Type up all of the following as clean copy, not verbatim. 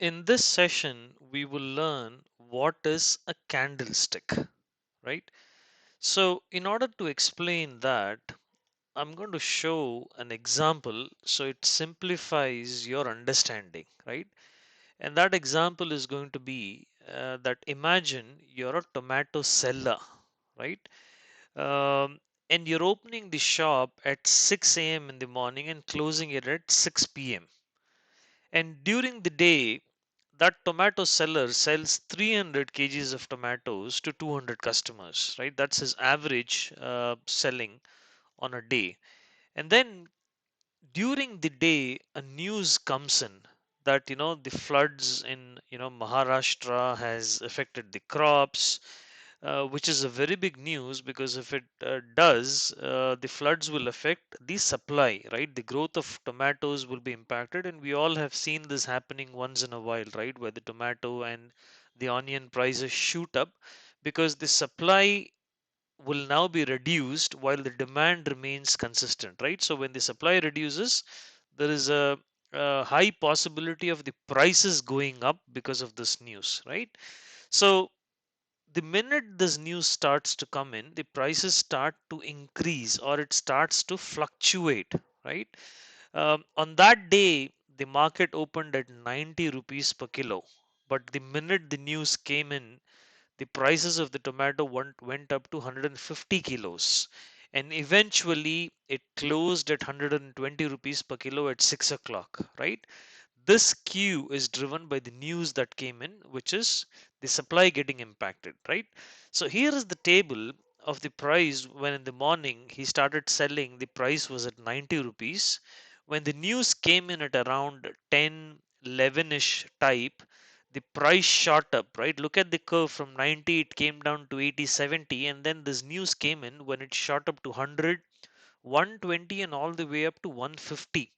In this session, we will learn what is a candlestick, right? So, in order to explain that, I'm going to show an example so it simplifies your understanding, right? And that example is going to be that imagine you're a tomato seller, right? Um, and you're opening the shop at 6 a.m. in the morning and closing it at 6 p.m. And during the day, that tomato seller sells 300 kgs of tomatoes to 200 customers, right? That's his average selling on a day. And then during the day, a news comes in that the floods in Maharashtra has affected the crops, which is a very big news because if it does, the floods will affect the supply, right? The growth of tomatoes will be impacted, and we all have seen this happening once in a while, right? Where the tomato and the onion prices shoot up because the supply will now be reduced while the demand remains consistent, right? So when the supply reduces, there is a high possibility of the prices going up because of this news, right? So the minute this news starts to come in, the prices start to increase or it starts to fluctuate, right? On that day, the market opened at 90 rupees per kilo. But the minute the news came in, the prices of the tomato went up to 150 kilos. And eventually, it closed at 120 rupees per kilo at 6 o'clock, right? This queue is driven by the news that came in, which is the supply getting impacted, right? So here is the table of the price when in the morning he started selling, the price was at 90 rupees. When the news came in at around 10, 11-ish type, the price shot up, right? Look at the curve from 90, it came down to 80, 70, and then this news came in when it shot up to 100, 120, and all the way up to 150.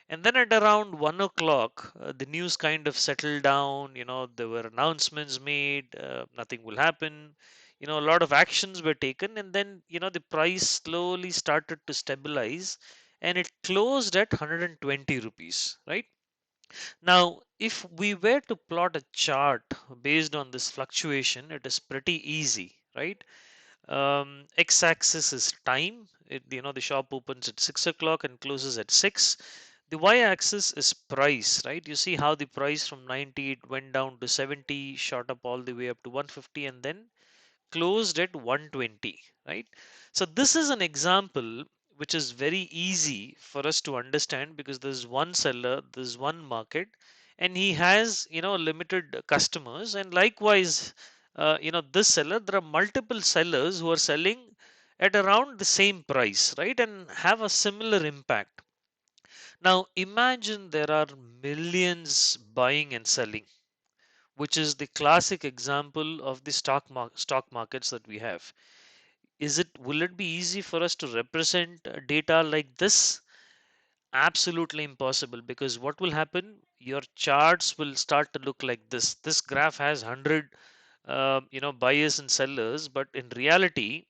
And then at around 1 o'clock, the news kind of settled down. There were announcements made, nothing will happen. A lot of actions were taken, and then, the price slowly started to stabilize and it closed at 120 rupees, right? Now, if we were to plot a chart based on this fluctuation, it is pretty easy, right? X-axis is time. The shop opens at 6 o'clock and closes at 6. The y-axis is price, right? You see how the price from 90 it went down to 70, shot up all the way up to 150, and then closed at 120, right? So this is an example which is very easy for us to understand because there's one seller, there's one market, and he has limited customers. And likewise, this seller, there are multiple sellers who are selling at around the same price, right, and have a similar impact. Now imagine there are millions buying and selling, which is the classic example of the stock markets that we have. Will it be easy for us to represent data like this? Absolutely impossible, because what will happen, your charts will start to look like this graph has 100 buyers and sellers, but in reality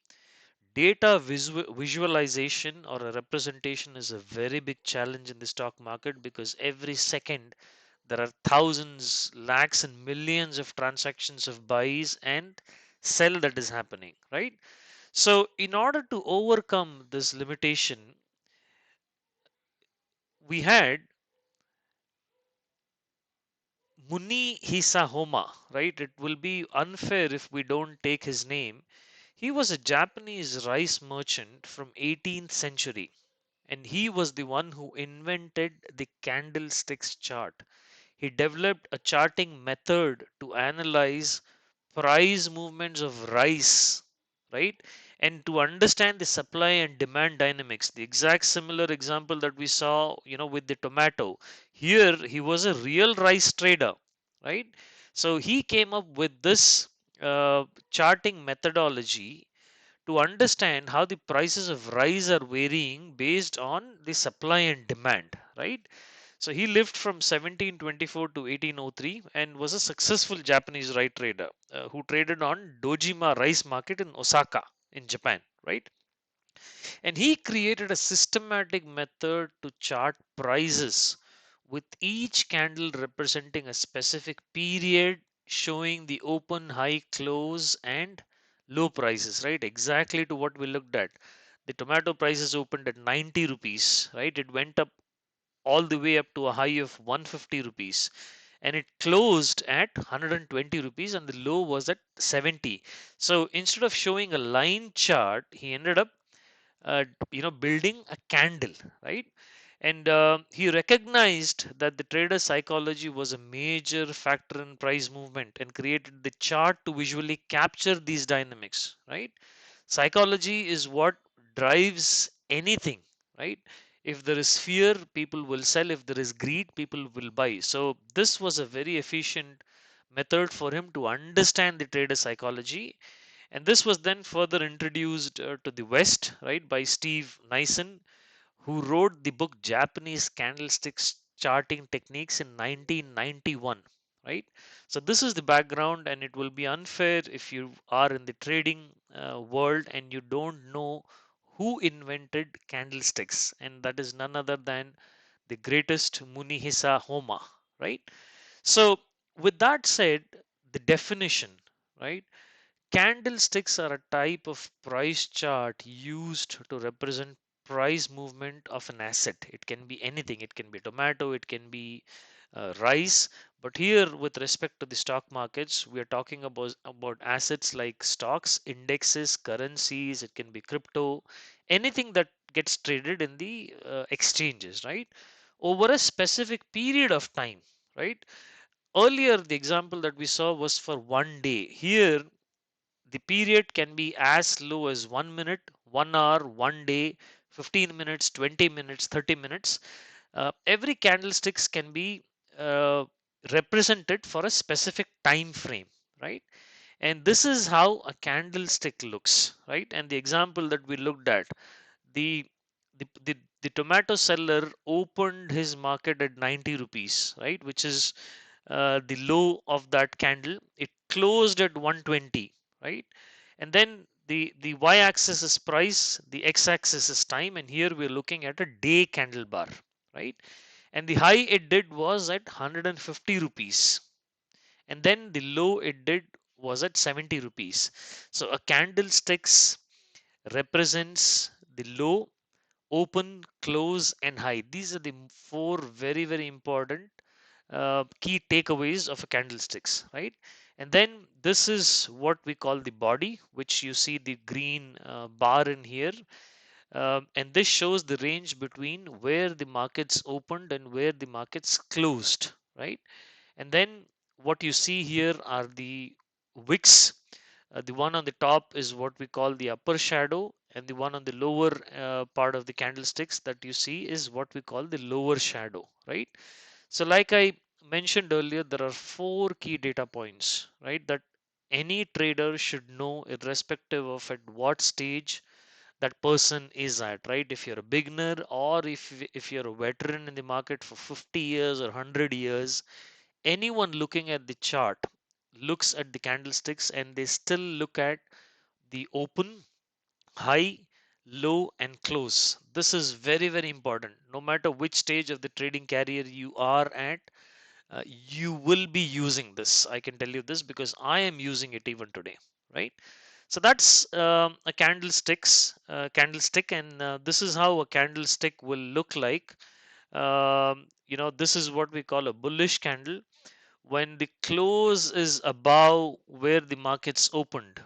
data visualization or a representation is a very big challenge in the stock market, because every second there are thousands, lakhs, and millions of transactions of buys and sell that is happening, right? So, in order to overcome this limitation, we had Muni Hisahoma, right? It will be unfair if we don't take his name. He was a Japanese rice merchant from 18th century, and he was the one who invented the candlesticks chart. He developed a charting method to analyze price movements of rice, right? And to understand the supply and demand dynamics. The exact similar example that we saw, with the tomato. Here, he was a real rice trader, right? So he came up with this charting methodology to understand how the prices of rice are varying based on the supply and demand, right? So he lived from 1724 to 1803 and was a successful Japanese rice trader who traded on Dojima rice market in Osaka in Japan, right? And he created a systematic method to chart prices with each candle representing a specific period, showing the open, high, close and low prices, right? Exactly to what we looked at. The tomato prices opened at 90 rupees, right? It went up all the way up to a high of 150 rupees, and it closed at 120 rupees, and the low was at 70. So instead of showing a line chart, he ended up uh, building a candle, right? And he recognized that the trader psychology was a major factor in price movement and created the chart to visually capture these dynamics, right? Psychology is what drives anything, right? If there is fear, people will sell. If there is greed, people will buy. So this was a very efficient method for him to understand the trader psychology, and this was then further introduced to the West, right, by Steve Nissen, who wrote the book Japanese Candlesticks Charting Techniques in 1991, right? So this is the background, and it will be unfair if you are in the trading world and you don't know who invented candlesticks, and that is none other than the greatest Munihisa Homa, right? So with that said, the definition, right? Candlesticks are a type of price chart used to represent price movement of an asset. It can be anything. It can be tomato, it can be rice. But here, with respect to the stock markets, we are talking about assets like stocks, indexes, currencies. It can be crypto, anything that gets traded in the exchanges, right? Over a specific period of time, right? Earlier, the example that we saw was for one day. Here, the period can be as low as 1 minute, 1 hour, 1 day, 15 minutes, 20 minutes, 30 minutes. Every candlesticks can be uh, represented for a specific time frame, right? And this is how a candlestick looks, right? And the example that we looked at, the the tomato seller opened his market at 90 rupees, right, which is the low of that candle. It closed at 120, right? And then the y-axis is price, the x-axis is time, and here we're looking at a day candle bar, right? And the high it did was at 150 rupees, and then the low it did was at 70 rupees. So a candlesticks represents the low, open, close and high. These are the four very important key takeaways of a candlesticks, right? And then this is what we call the body, which you see the green bar in here. And this shows the range between where the markets opened and where the markets closed, right? And then what you see here are the wicks. The one on the top is what we call the upper shadow, and the one on the lower part of the candlesticks that you see is what we call the lower shadow, right? So like I mentioned earlier, there are four key data points, right, that any trader should know irrespective of at what stage that person is at, right? If you're a beginner, or if you're a veteran in the market for 50 years or 100 years, anyone looking at the chart looks at the candlesticks and they still look at the open, high, low and close. This is very important. No matter which stage of the trading career you are at, you will be using this. I can tell you this because I am using it even today, right? So that's a candlestick, and this is how a candlestick will look like. This is what we call a bullish candle. When the close is above where the markets opened,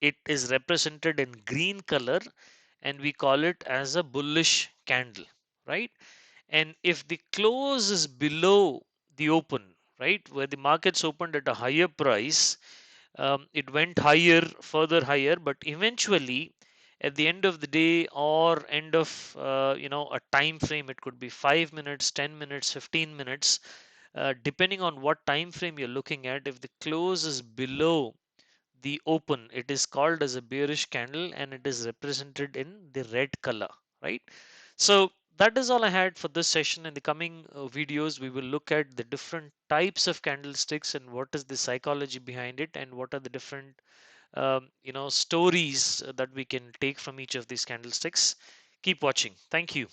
it is represented in green color, and we call it as a bullish candle, right? And if the close is below the open, right, where the markets opened at a higher price, it went higher, further higher, but eventually at the end of the day or end of a time frame, it could be 5 minutes, 10 minutes, 15 minutes, depending on what time frame you're looking at. If the close is below the open, it is called as a bearish candle, and it is represented in the red color, right? So that is all I had for this session. In the coming videos, we will look at the different types of candlesticks and what is the psychology behind it, and what are the different stories that we can take from each of these candlesticks. Keep watching. Thank you.